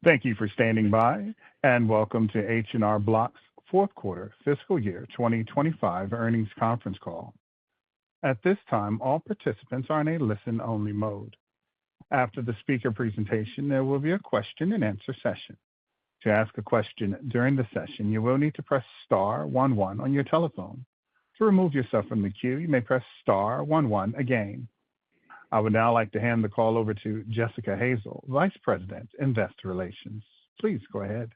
Thank you for standing by, and welcome to H&R Block's fourth quarter fiscal year 2025 earnings conference call. At this time, all participants are in a listen-only mode. After the speaker presentation, there will be a question-and-answer session. To ask a question during the session, you will need to press star 11 on your telephone. To remove yourself from the queue, you may press star 11 again. I would now like to hand the call over to Jessica Hazel, Vice President, Investor Relations. Please go ahead.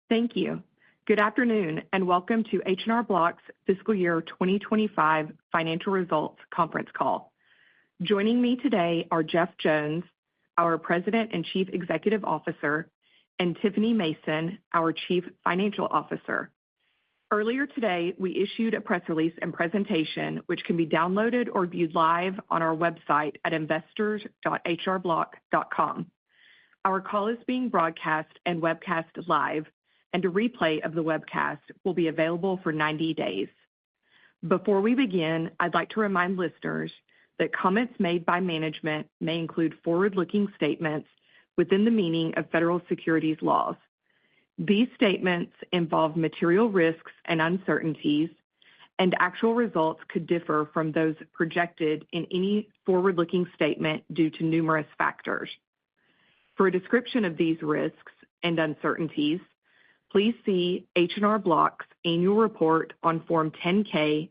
Thank you. Good afternoon, and welcome to H&R Block's fiscal year 2025 financial results conference call. Joining me today are Jeff Jones, our President and Chief Executive Officer, and Tiffany Mason, our Chief Financial Officer. Earlier today, we issued a press release and presentation which can be downloaded or viewed live on our website at investors.hrblock.com. Our call is being broadcast and webcast live, and a replay of the webcast will be available for 90 days. Before we begin, I'd like to remind listeners that comments made by management may include forward-looking statements within the meaning of federal securities laws. These statements involve material risks and uncertainties, and actual results could differ from those projected in any forward-looking statement due to numerous factors. For a description of these risks and uncertainties, please see H&R Block's annual report on Form 10-K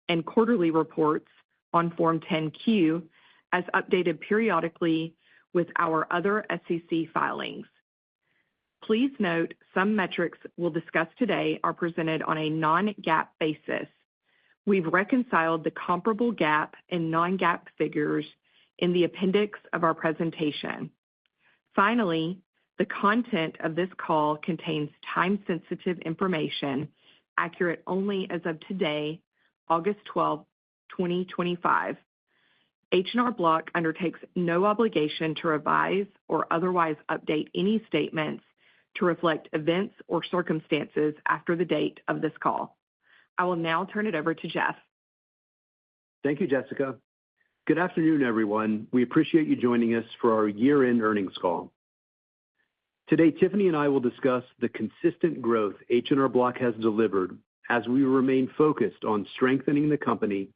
and quarterly reports on Form 10-Q as updated periodically with our other SEC filings. Please note some metrics we'll discuss today are presented on a non-GAAP basis. We've reconciled the comparable GAAP and non-GAAP figures in the appendix of our presentation. Finally, the content of this call contains time-sensitive information accurate only as of today, August 12, 2025. H&R Block undertakes no obligation to revise or otherwise update any statements to reflect events or circumstances after the date of this call. I will now turn it over to Jeff. Thank you, Jessica. Good afternoon, everyone. We appreciate you joining us for our year-end earnings call. Today, Tiffany and I will discuss the consistent growth H&R Block has delivered as we remain focused on strengthening the company,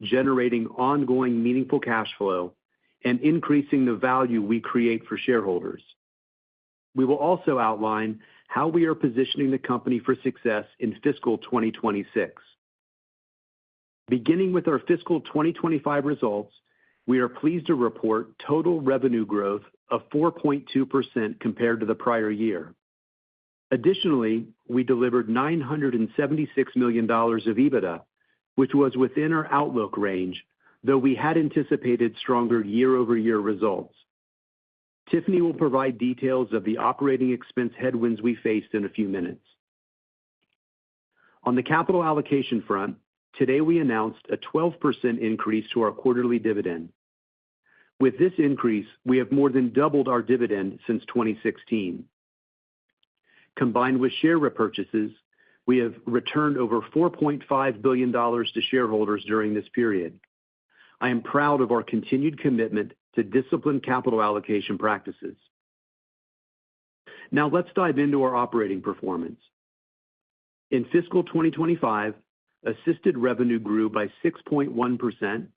generating ongoing meaningful cash flow, and increasing the value we create for shareholders. We will also outline how we are positioning the company for success in fiscal 2026. Beginning with our fiscal 2025 results, we are pleased to report total revenue growth of 4.2% compared to the prior year. Additionally, we delivered $976 million of EBITDA, which was within our outlook range, though we had anticipated stronger year-over-year results. Tiffany will provide details of the operating expense headwinds we faced in a few minutes. On the capital allocation front, today we announced a 12% increase to our quarterly dividend. With this increase, we have more than doubled our dividend since 2016. Combined with share repurchases, we have returned over $4.5 billion to shareholders during this period. I am proud of our continued commitment to disciplined capital allocation practices. Now let's dive into our operating performance. In fiscal 2025, assisted revenue grew by 6.1%,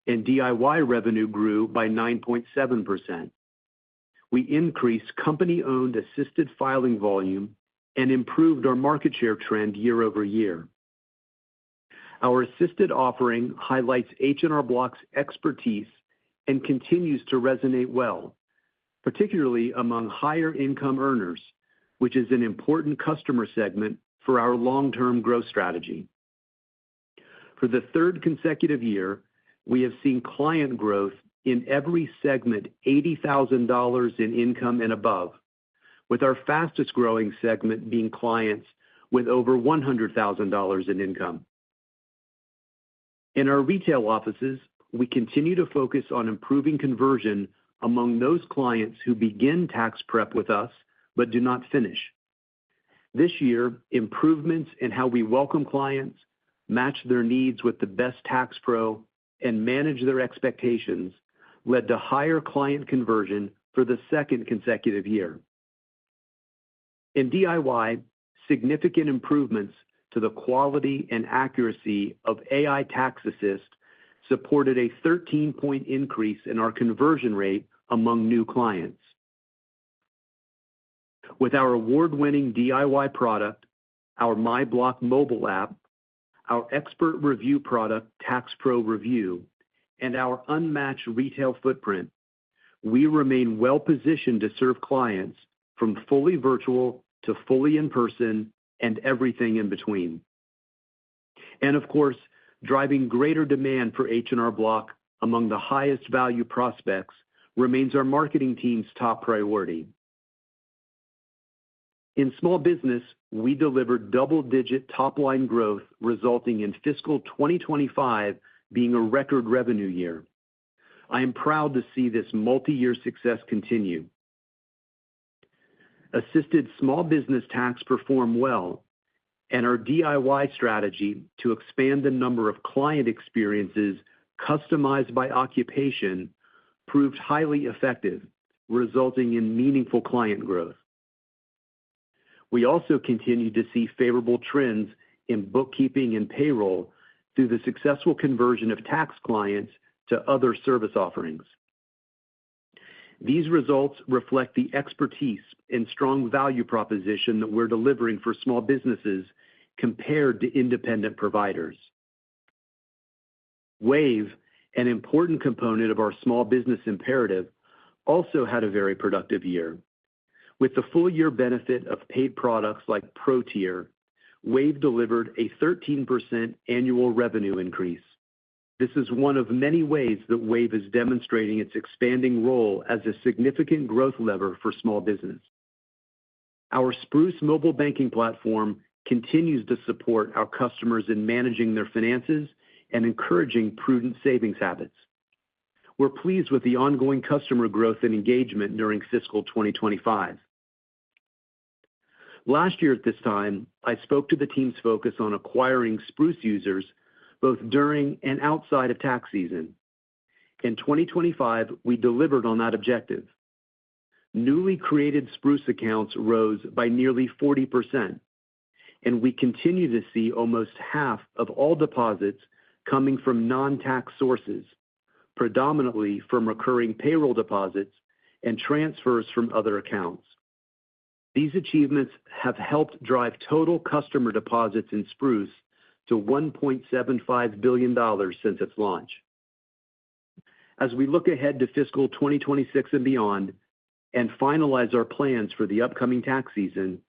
and DIY revenue grew by 9.7%. We increased company-owned assisted filing volume and improved our market share trend year over year. Our assisted offering highlights H&R Block's expertise and continues to resonate well, particularly among higher-income earners, which is an important customer segment for our long-term growth strategy. For the third consecutive year, we have seen client growth in every segment $80,000 in income and above, with our fastest-growing segment being clients with over $100,000 in income. In our retail offices, we continue to focus on improving conversion among those clients who begin tax prep with us but do not finish. This year, improvements in how we welcome clients, match their needs with the best tax pro, and manage their expectations led to higher client conversion for the second consecutive year. In DIY, significant improvements to the quality and accuracy of AI Tax Assist supported a 13-point increase in our conversion rate among new clients. With our award-winning DIY product, our MyBlock mobile app, our expert review product, Tax Pro Review, and our unmatched retail footprint, we remain well-positioned to serve clients from fully virtual to fully in-person and everything in between. And of course, driving greater demand for H&R Block among the highest value prospects remains our marketing team's top priority. In small business, we delivered double-digit top-line growth, resulting in fiscal 2025 being a record revenue year. I am proud to see this multi-year success continue. Assisted small business tax performed well, and our DIY strategy to expand the number of client experiences customized by occupation proved highly effective, resulting in meaningful client growth. We also continue to see favorable trends in bookkeeping and payroll through the successful conversion of tax clients to other service offerings. These results reflect the expertise and strong value proposition that we're delivering for small businesses compared to independent providers. Wave, an important component of our small business imperative, also had a very productive year. With the full-year benefit of paid products like Pro Tier, Wave delivered a 13% annual revenue increase. This is one of many ways that Wave is demonstrating its expanding role as a significant growth lever for small business. Our Spruce mobile banking platform continues to support our customers in managing their finances and encouraging prudent savings habits. We're pleased with the ongoing customer growth and engagement during fiscal 2025. Last year at this time, I spoke to the team's focus on acquiring Spruce users both during and outside of tax season. In 2025, we delivered on that objective. Newly created Spruce accounts rose by nearly 40%, and we continue to see almost half of all deposits coming from non-tax sources, predominantly from recurring payroll deposits and transfers from other accounts. These achievements have helped drive total customer deposits in Spruce to $1.75 billion since its launch. As we look ahead to fiscal 2026 and beyond and finalize our plans for the upcoming tax season,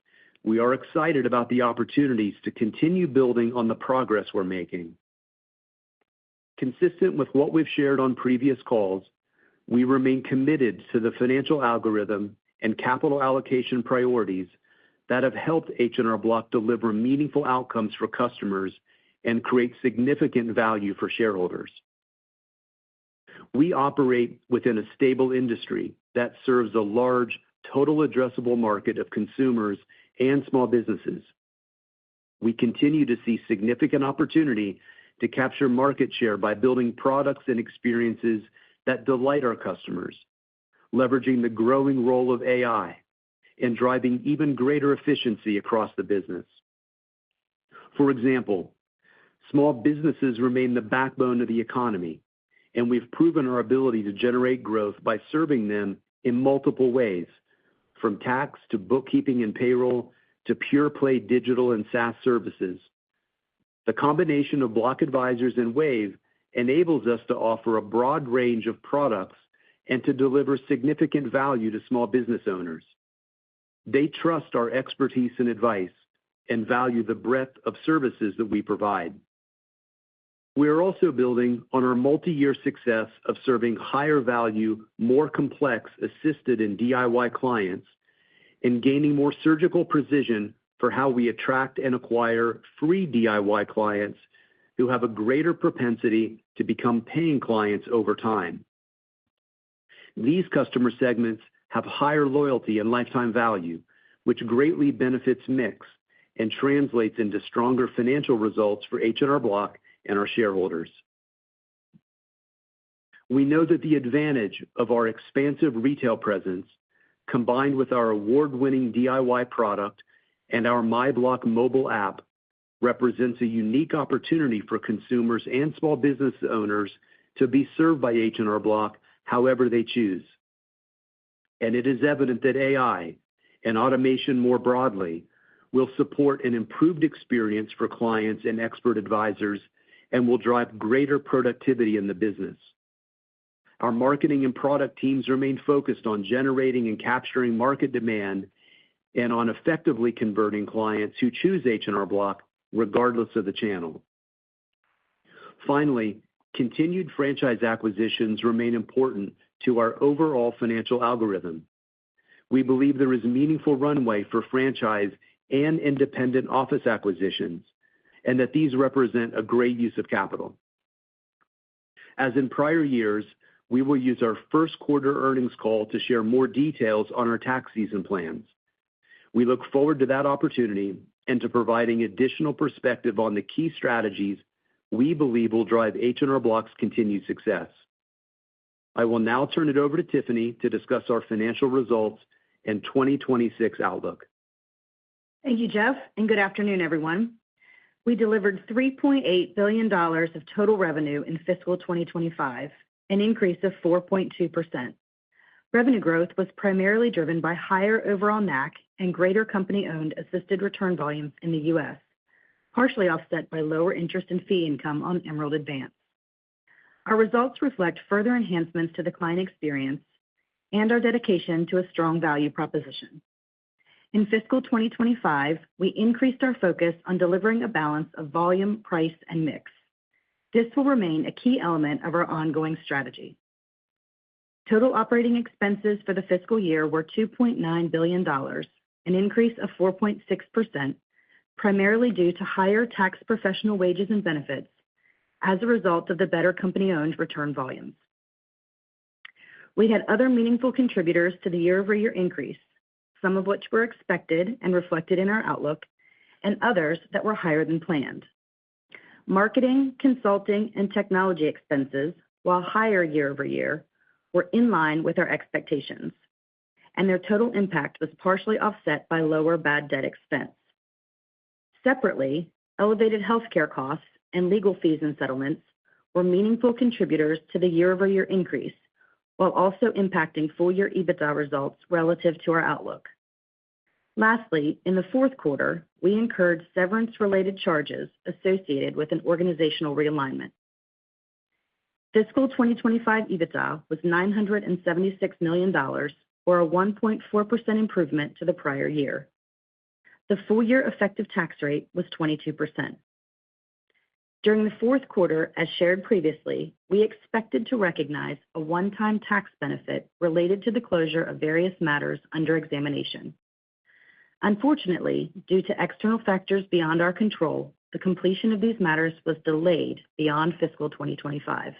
we are excited about the opportunities to continue building on the progress we're making. Consistent with what we've shared on previous calls, we remain committed to the financial algorithm and capital allocation priorities that have helped H&R Block deliver meaningful outcomes for customers and create significant value for shareholders. We operate within a stable industry that serves a large total addressable market of consumers and small businesses. We continue to see significant opportunity to capture market share by building products and experiences that delight our customers, leveraging the growing role of AI, and driving even greater efficiency across the business. For example, small businesses remain the backbone of the economy, and we've proven our ability to generate growth by serving them in multiple ways, from tax to bookkeeping and payroll to pure-play digital and SaaS services. The combination of Block Advisors and Wave enables us to offer a broad range of products and to deliver significant value to small business owners. They trust our expertise and advice and value the breadth of services that we provide. We are also building on our multi-year success of serving higher value, more complex assisted and DIY clients and gaining more surgical precision for how we attract and acquire free DIY clients who have a greater propensity to become paying clients over time. These customer segments have higher loyalty and lifetime value, which greatly benefits mix and translates into stronger financial results for H&R Block and our shareholders. We know that the advantage of our expansive retail presence, combined with our award-winning DIY product and our MyBlock mobile app, represents a unique opportunity for consumers and small business owners to be served by H&R Block however they choose. And it is evident that AI and automation more broadly will support an improved experience for clients and expert advisors and will drive greater productivity in the business. Our marketing and product teams remain focused on generating and capturing market demand and on effectively converting clients who choose H&R Block regardless of the channel. Finally, continued franchise acquisitions remain important to our overall financial algorithm. We believe there is meaningful runway for franchise and independent office acquisitions, and that these represent a great use of capital. As in prior years, we will use our first quarter earnings call to share more details on our tax season plans. We look forward to that opportunity and to providing additional perspective on the key strategies we believe will drive H&R Block's continued success. I will now turn it over to Tiffany to discuss our financial results and 2026 outlook. Thank you, Jeff, and good afternoon, everyone. We delivered $3.8 billion of total revenue in fiscal 2025, an increase of 4.2%. Revenue growth was primarily driven by higher overall NAC and greater company-owned assisted return volumes in the U.S., partially offset by lower interest and fee income on Emerald Advance. Our results reflect further enhancements to the client experience and our dedication to a strong value proposition. In fiscal 2025, we increased our focus on delivering a balance of volume, price, and mix. This will remain a key element of our ongoing strategy. Total operating expenses for the fiscal year were $2.9 billion, an increase of 4.6%, primarily due to higher tax professional wages and benefits as a result of the better company-owned return volumes. We had other meaningful contributors to the year-over-year increase, some of which were expected and reflected in our outlook, and others that were higher than planned. Marketing, consulting, and technology expenses, while higher year-over-year, were in line with our expectations, and their total impact was partially offset by lower bad debt expense. Separately, elevated healthcare costs and legal fees and settlements were meaningful contributors to the year-over-year increase, while also impacting full-year EBITDA results relative to our outlook. Lastly, in the fourth quarter, we incurred severance-related charges associated with an organizational realignment. Fiscal 2025 EBITDA was $976 million, or a 1.4% improvement to the prior year. The full-year effective tax rate was 22%. During the fourth quarter, as shared previously, we expected to recognize a one-time tax benefit related to the closure of various matters under examination. Unfortunately, due to external factors beyond our control, the completion of these matters was delayed beyond fiscal 2025.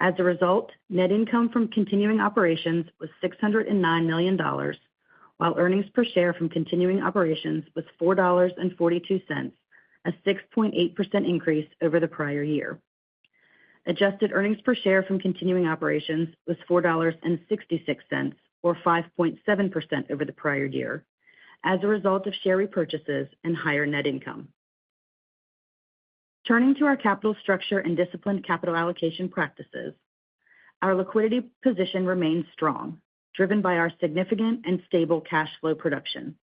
As a result, net income from continuing operations was $609 million, while earnings per share from continuing operations was $4.42, a 6.8% increase over the prior year. Adjusted earnings per share from continuing operations was $4.66, or 5.7% over the prior year, as a result of share repurchases and higher net income. Turning to our capital structure and disciplined capital allocation practices, our liquidity position remains strong, driven by our significant and stable cash flow production.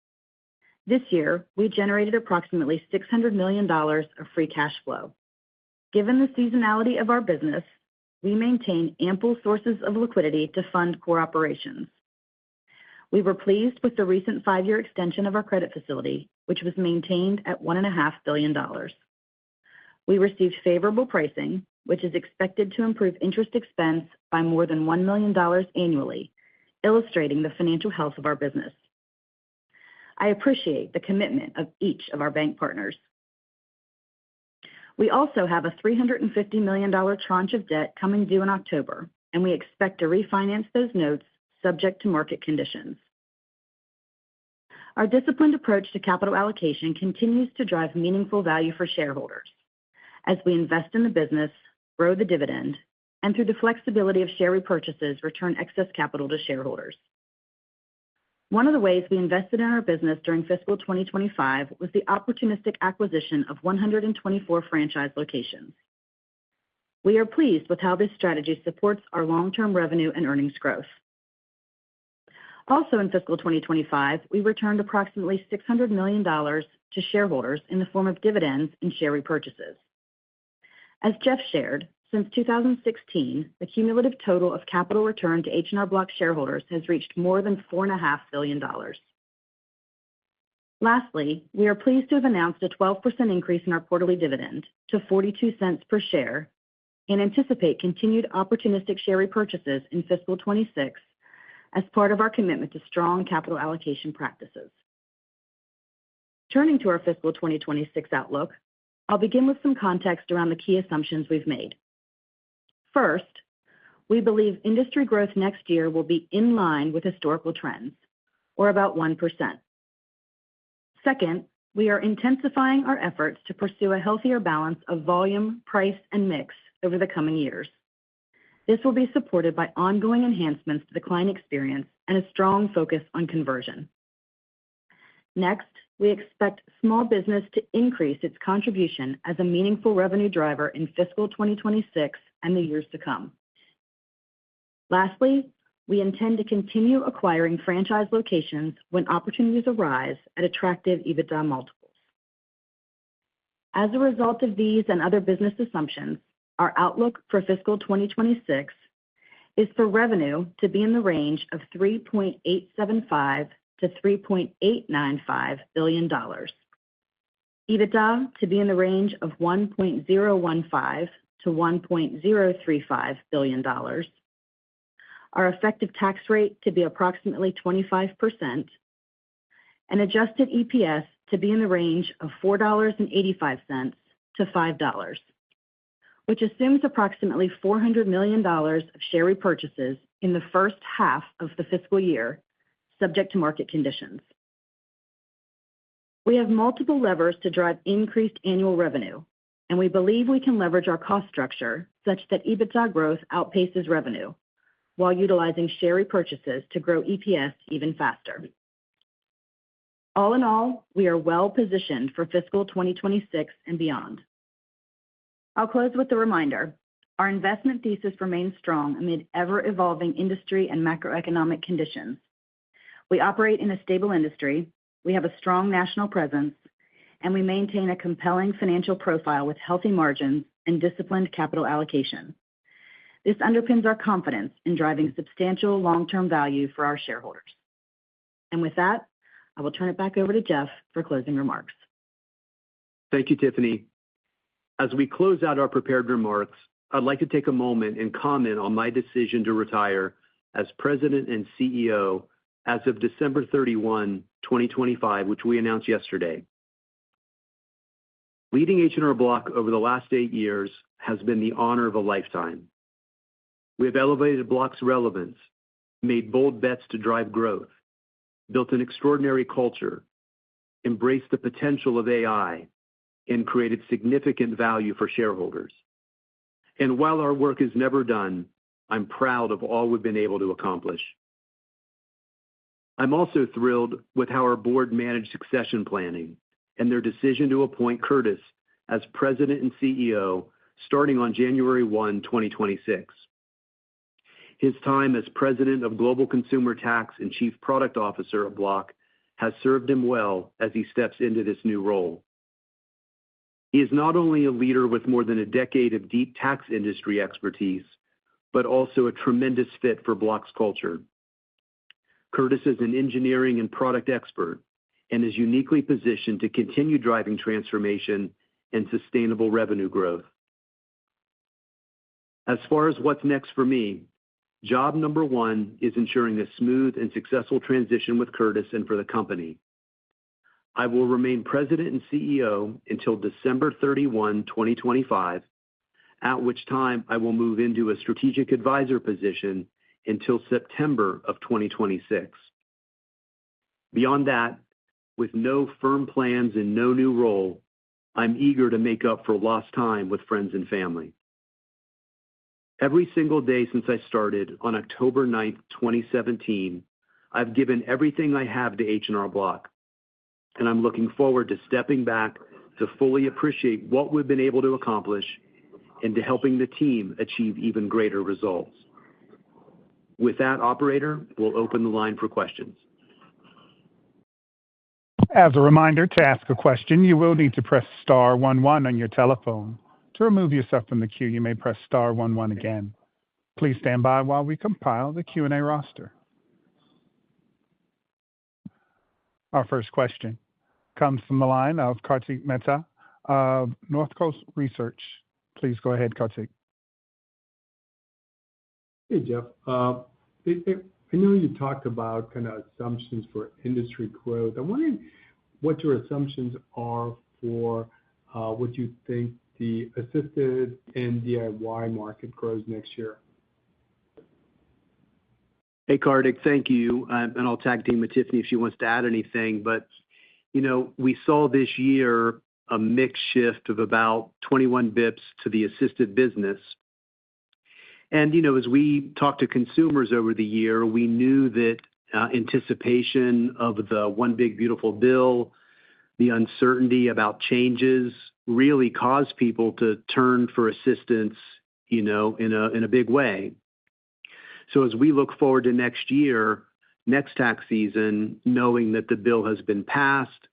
This year, we generated approximately $600 million of free cash flow. Given the seasonality of our business, we maintain ample sources of liquidity to fund core operations. We were pleased with the recent 5-year extension of our credit facility, which was maintained at $1.5 billion. We received favorable pricing, which is expected to improve interest expense by more than $1 million annually, illustrating the financial health of our business. I appreciate the commitment of each of our bank partners. We also have a $350 million tranche of debt coming due in October, and we expect to refinance those notes subject to market conditions. Our disciplined approach to capital allocation continues to drive meaningful value for shareholders. As we invest in the business, grow the dividend, and through the flexibility of share repurchases, return excess capital to shareholders. One of the ways we invested in our business during fiscal 2025 was the opportunistic acquisition of 124 franchise locations. We are pleased with how this strategy supports our long-term revenue and earnings growth. Also in fiscal 2025, we returned approximately $600 million to shareholders in the form of dividends and share repurchases. As Jeff shared, since 2016, the cumulative total of capital returned to H&R Block shareholders has reached more than $4.5 billion. Lastly, we are pleased to have announced a 12% increase in our quarterly dividend to 42 cents per share and anticipate continued opportunistic share repurchases in fiscal 26 as part of our commitment to strong capital allocation practices. Turning to our fiscal 2026 outlook, I'll begin with some context around the key assumptions we've made. First, we believe industry growth next year will be in line with historical trends, or about 1%. Second, we are intensifying our efforts to pursue a healthier balance of volume, price, and mix over the coming years. This will be supported by ongoing enhancements to the client experience and a strong focus on conversion. Next, we expect small business to increase its contribution as a meaningful revenue driver in fiscal 2026 and the years to come. Lastly, we intend to continue acquiring franchise locations when opportunities arise at attractive EBITDA multiples. As a result of these and other business assumptions, our outlook for fiscal 2026 is for revenue to be in the range of $3.875 to $3.895 billion, EBITDA to be in the range of $1.015 to $1.035 billion, our effective tax rate to be approximately 25%, and adjusted EPS to be in the range of $4.85 to $5, which assumes approximately $400 million of share repurchases in the first half of the fiscal year, subject to market conditions. We have multiple levers to drive increased annual revenue, and we believe we can leverage our cost structure such that EBITDA growth outpaces revenue, while utilizing share repurchases to grow EPS even faster. All in all, we are well positioned for fiscal 2026 and beyond. I'll close with a reminder. Our investment thesis remains strong amid ever-evolving industry and macroeconomic conditions. We operate in a stable industry, we have a strong national presence, and we maintain a compelling financial profile with healthy margins and disciplined capital allocation. This underpins our confidence in driving substantial long-term value for our shareholders. And with that, I will turn it back over to Jeff for closing remarks. Thank you, Tiffany. As we close out our prepared remarks, I'd like to take a moment and comment on my decision to retire as President and CEO as of December 31, 2025, which we announced yesterday. Leading H&R Block over the last 8 years has been the honor of a lifetime. We have elevated Block's relevance, made bold bets to drive growth, built an extraordinary culture, embraced the potential of AI, and created significant value for shareholders. And while our work is never done, I'm proud of all we've been able to accomplish. I'm also thrilled with how our board managed succession planning and their decision to appoint Curtis as President and CEO starting on January 1, 2026. His time as President of Global Consumer Tax and Chief Product Officer of Block has served him well as he steps into this new role. He is not only a leader with more than a decade of deep tax industry expertise, but also a tremendous fit for Block's culture. Curtis is an engineering and product expert and is uniquely positioned to continue driving transformation and sustainable revenue growth. As far as what's next for me, job number one is ensuring a smooth and successful transition with Curtis and for the company. I will remain President and CEO until December 31, 2025, at which time I will move into a strategic advisor position until September of 2026. Beyond that, with no firm plans and no new role, I'm eager to make up for lost time with friends and family. Every single day since I started on October 9th, 2017, I've given everything I have to H&R Block, and I'm looking forward to stepping back to fully appreciate what we've been able to accomplish and to helping the team achieve even greater results. With that, operator, we'll open the line for questions. As a reminder, to ask a question, you will need to press star 11 on your telephone. To remove yourself from the queue, you may press star 11 again. Please stand by while we compile the Q&A roster. Our first question comes from the line of Kartik Mehta of Northcoast Research. Please go ahead, Kartik. Hey, Jeff. I know you talked about kind of assumptions for industry growth. I'm wondering what your assumptions are for what you think the assisted and DIY market grows next year. Hey, Kartik, thank you. And I'll tag team with Tiffany if she wants to add anything. But, we saw this year a mix shift of about 21 bips to the assisted business. And, as we talked to consumers over the year, we knew that anticipation of the One Big Beautiful Bill, the uncertainty about changes really caused people to turn for assistance, in a big way. So as we look forward to next year, next tax season, knowing that the bill has been passed,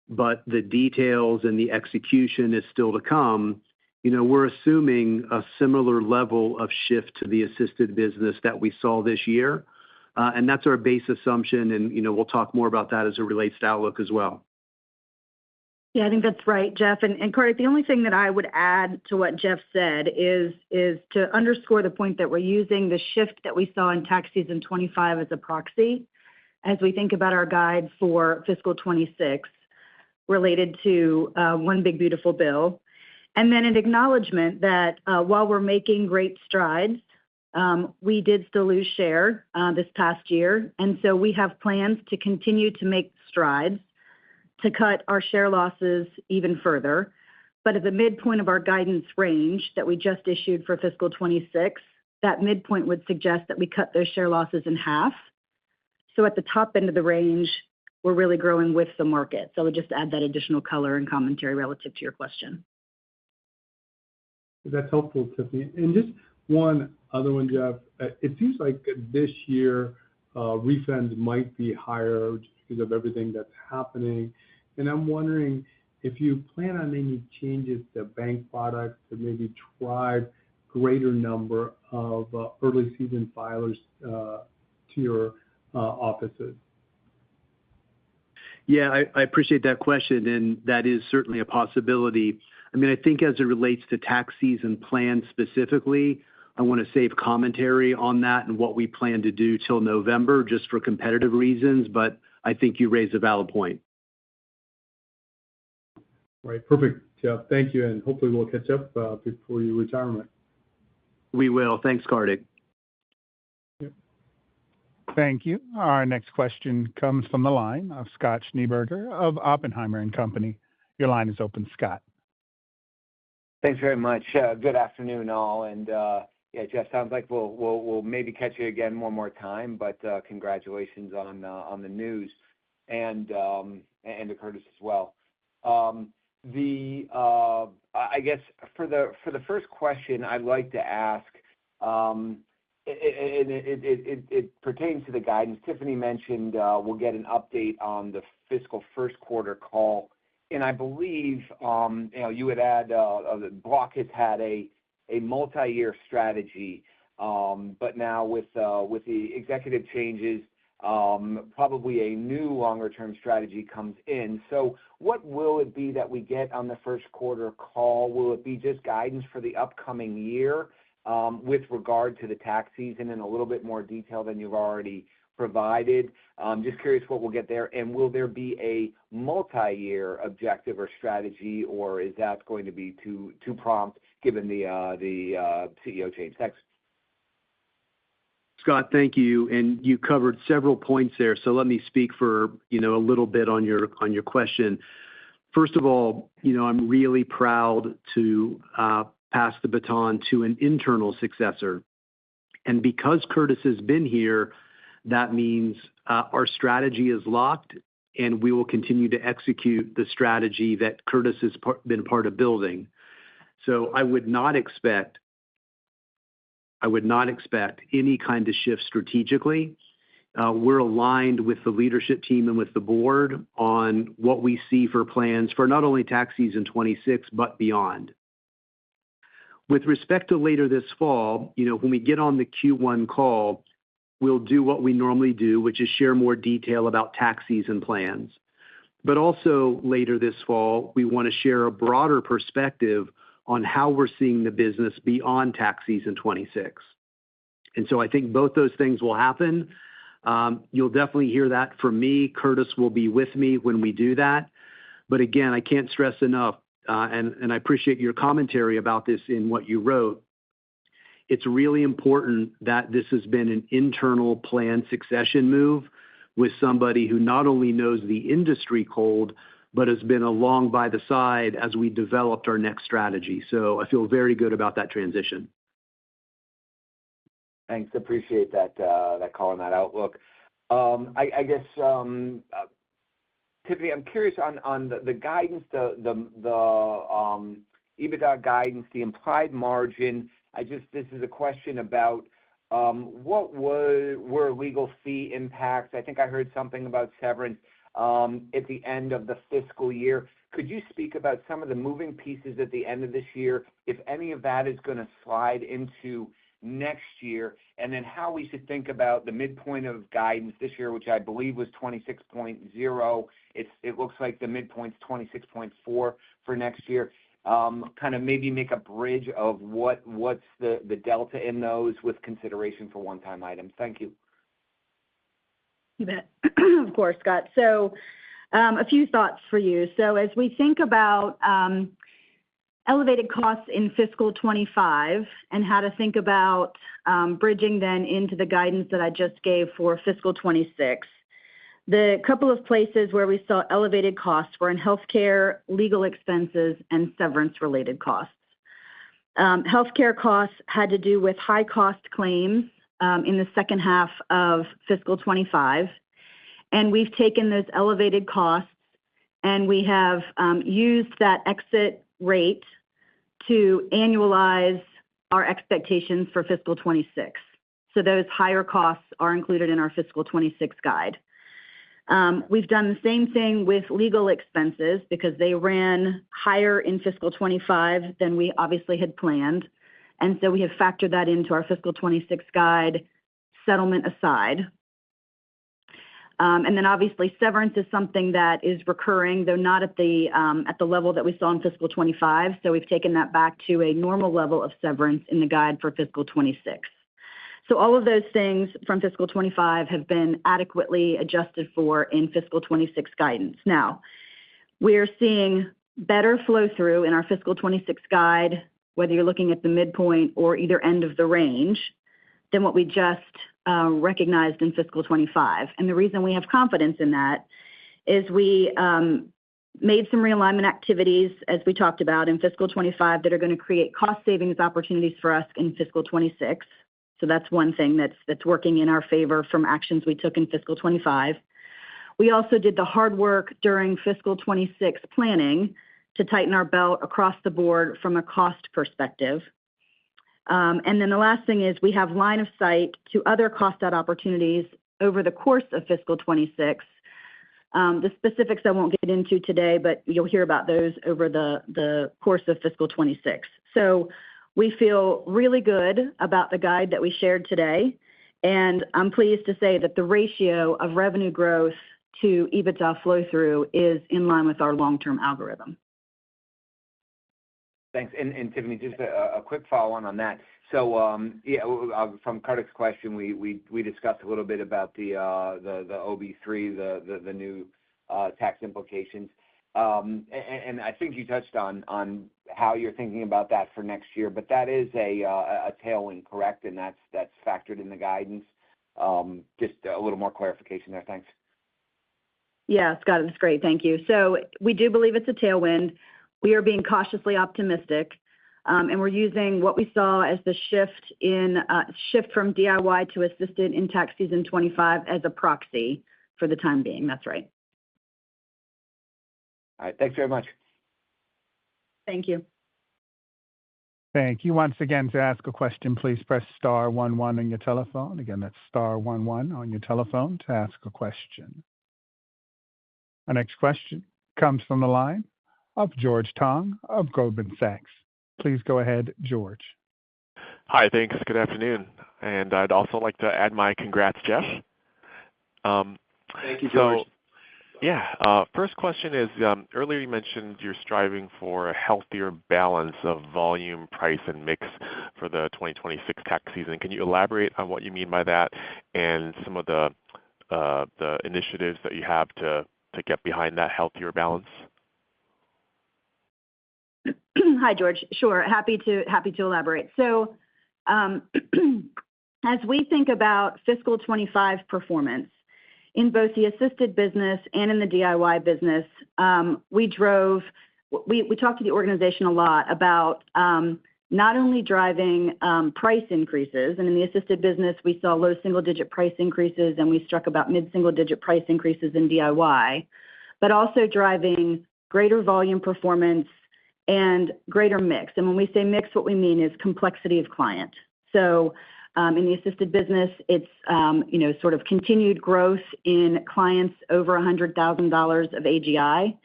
but the details and the execution is still to come, we're assuming a similar level of shift to the assisted business that we saw this year. And that's our base assumption. And, we'll talk more about that as it relates to outlook as well. Yeah, I think that's right, Jeff. And Kartik, the only thing that I would add to what Jeff said is to underscore the point that we're using the shift that we saw in tax season 25 as a proxy as we think about our guide for fiscal 26 related to One Big Beautiful Bill. And then an acknowledgement that while we're making great strides, we did still lose share this past year. And so we have plans to continue to make strides to cut our share losses even further. But at the midpoint of our guidance range that we just issued for fiscal 26, that midpoint would suggest that we cut those share losses in half. So at the top end of the range, we're really growing with the market. So I would just add that additional color and commentary relative to your question. That's helpful, Tiffany. And just one other one, Jeff. It seems like this year refunds might be higher just because of everything that's happening. And I'm wondering if you plan on any changes to bank products to maybe drive greater number of early season filers to your offices. Yeah, I appreciate that question, and that is certainly a possibility. I mean, I think as it relates to tax season plans specifically, I want to save commentary on that and what we plan to do till November just for competitive reasons, but I think you raise a valid point. Right, perfect, Jeff. Thank you, and hopefully we'll catch up before your retirement. We will. Thanks, Kartik. Yep. Thank you. Our next question comes from the line of Scott Schneeberger of Oppenheimer & Company. Your line is open, Scott. Thanks very much. Good afternoon, all. And yeah, Jeff, sounds like we'll maybe catch you again one more time. But congratulations on the news and to Curtis as well. I guess for the first question, I'd like to ask. It pertains to the guidance. Tiffany mentioned we'll get an update on the fiscal first quarter call. And I believe, you had Block has had a multi-year strategy, but now with the executive changes, probably a new longer-term strategy comes in. So what will it be that we get on the first quarter call? Will it be just guidance for the upcoming year with regard to the tax season in a little bit more detail than you've already provided? Just curious what we'll get there. And will there be a multi-year objective or strategy, or is that going to be too prompt given the CEO change? Thanks. Scott, thank you. And you covered several points there. So let me speak for, a little bit on your question. First of all, I'm really proud to pass the baton to an internal successor. And because Curtis has been here, that means our strategy is locked, and we will continue to execute the strategy that Curtis has been part of building. So I would not expect any kind of shift strategically. We're aligned with the leadership team and with the board on what we see for plans for not only tax season 26, but beyond. With respect to later this fall, when we get on the Q1 call, we'll do what we normally do, which is share more detail about tax season plans. But also later this fall, we want to share a broader perspective on how we're seeing the business beyond tax season 26. And so I think both those things will happen. You'll definitely hear that from me. Curtis will be with me when we do that. But again, I can't stress enough, and I appreciate your commentary about this in what you wrote. It's really important that this has been an internal plan succession move with somebody who not only knows the industry cold, but has been along by the side as we developed our next strategy. So I feel very good about that transition. Thanks. Appreciate that call and that outlook. I guess, Tiffany, I'm curious on the guidance, the EBITDA guidance, the implied margin. This is a question about what were legal fee impacts. I think I heard something about severance at the end of the fiscal year. Could you speak about some of the moving pieces at the end of this year, if any of that is going to slide into next year, and then how we should think about the midpoint of guidance this year, which I believe was 26.0. It looks like the midpoint's 26.4 for next year. Kind of maybe make a bridge of what's the delta in those with consideration for one-time items. Thank you. You bet. Of course, Scott. So a few thoughts for you. So as we think about elevated costs in fiscal 25 and how to think about bridging then into the guidance that I just gave for fiscal 26, the couple of places where we saw elevated costs were in healthcare, legal expenses, and severance-related costs. Healthcare costs had to do with high-cost claims in the second half of fiscal 25, and we've taken those elevated costs and we have used that exit rate to annualize our expectations for fiscal 26. So those higher costs are included in our fiscal 26 guide. We've done the same thing with legal expenses because they ran higher in fiscal 25 than we obviously had planned. And so we have factored that into our fiscal 26 guide, settlement aside. And then obviously severance is something that is recurring, though not at the level that we saw in fiscal 25. So we've taken that back to a normal level of severance in the guide for fiscal 26. So all of those things from fiscal 25 have been adequately adjusted for in fiscal 26 guidance. Now, we're seeing better flow through in our fiscal 26 guide, whether you're looking at the midpoint or either end of the range, than what we just recognized in fiscal 25. And the reason we have confidence in that is we made some realignment activities, as we talked about in fiscal 25, that are going to create cost savings opportunities for us in fiscal 26. So that's one thing that's working in our favor from actions we took in fiscal 25. We also did the hard work during fiscal 26 planning to tighten our belt across the board from a cost perspective. And then the last thing is we have line of sight to other cost out opportunities over the course of fiscal 26. The specifics I won't get into today, but you'll hear about those over the course of fiscal 26. So we feel really good about the guide that we shared today, and I'm pleased to say that the ratio of revenue growth to EBITDA flow-through is in line with our long-term algorithm. Thanks. And Tiffany, just a quick follow-on that. So, from Kartik's question, we discussed a little bit about the OB3, the new tax implications. And I think you touched on how you're thinking about that for next year, but that is a tailwind, correct? And that's factored in the guidance. Just a little more clarification there. Thanks. Yeah, Scott, that's great. Thank you. So we do believe it's a tailwind. We are being cautiously optimistic. And we're using what we saw as the shift from DIY to assisted in tax season 25 as a proxy for the time being. That's right. All right. Thanks very much. Thank you. Thank you. Once again, to ask a question, please press star 11 on your telephone. Again, that's star 11 on your telephone to ask a question. Our next question comes from the line of George Tong of Goldman Sachs. Please go ahead, George. Hi, thanks. Good afternoon. And I'd also like to add my congrats, Jeff. Thank you, George. First question is, earlier you mentioned you're striving for a healthier balance of volume, price, and mix for the 2026 tax season. Can you elaborate on what you mean by that and some of the initiatives that you have to get behind that healthier balance? Hi, George. Sure. Happy to elaborate. So as we think about fiscal 25 performance, in both the assisted business and in the DIY business, we talked to the organization a lot about not only driving price increases, and in the assisted business, we saw low single-digit price increases, and we struck about mid-single-digit price increases in DIY, but also driving greater volume performance and greater mix. And when we say mix, what we mean is complexity of client. So in the assisted business, it's sort of continued growth in clients over $100,000 of AGI.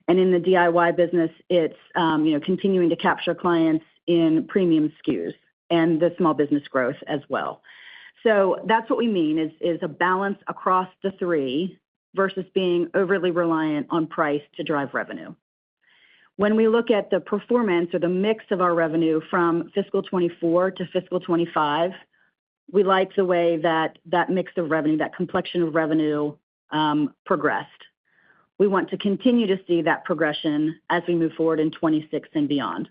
And in the DIY business, it's continuing to capture clients in premium SKUs and the small business growth as well. So that's what we mean is a balance across the three versus being overly reliant on price to drive revenue. When we look at the performance or the mix of our revenue from fiscal 24 to fiscal 25, we like the way that mix of revenue, that complexion of revenue progressed. We want to continue to see that progression as we move forward in 26 and beyond.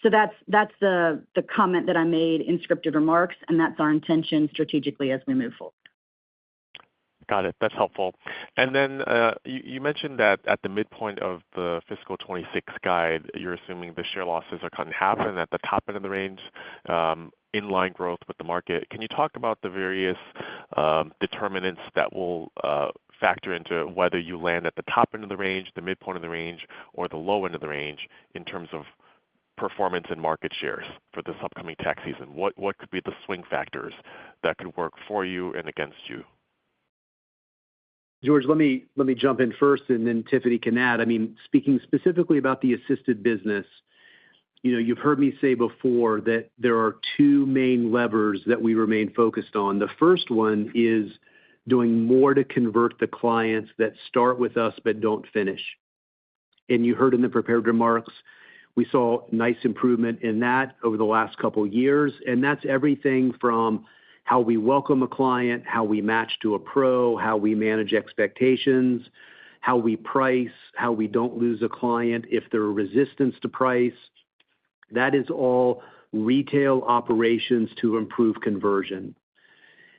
So that's the comment that I made in scripted remarks, and that's our intention strategically as we move forward. Got it. That's helpful. And then you mentioned that at the midpoint of the fiscal 26 guide, you're assuming the share losses are cut in half, and at the top end of the range, in-line growth with the market. Can you talk about the various determinants that will factor into whether you land at the top end of the range, the midpoint of the range, or the low end of the range in terms of performance and market shares for this upcoming tax season? What could be the swing factors that could work for you and against you? George, let me jump in first, and then Tiffany can add. I mean, speaking specifically about the assisted business, you've heard me say before that there are two main levers that we remain focused on. The first one is doing more to convert the clients that start with us but don't finish. And you heard in the prepared remarks, we saw nice improvement in that over the last couple of years. And that's everything from how we welcome a client, how we match to a pro, how we manage expectations, how we price, how we don't lose a client if there are resistance to price. That is all retail operations to improve conversion.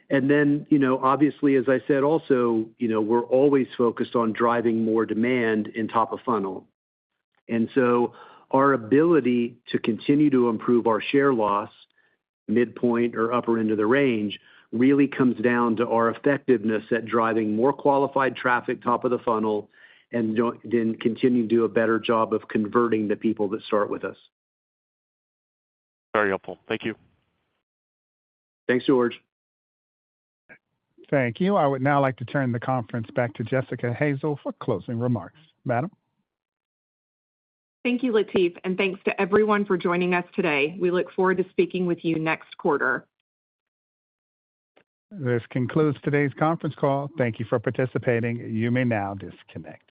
And then, obviously, as I said, also, we're always focused on driving more demand in top of funnel. And so our ability to continue to improve our share loss, midpoint or upper end of the range, really comes down to our effectiveness at driving more qualified traffic top of the funnel and then continue to do a better job of converting the people that start with us. Very helpful. Thank you. Thanks, George. Thank you. I would now like to turn the conference back to Jessica Hazel for closing remarks. Madam? Thank you, Latif, and thanks to everyone for joining us today. We look forward to speaking with you next quarter. This concludes today's conference call. Thank you for participating. You may now disconnect.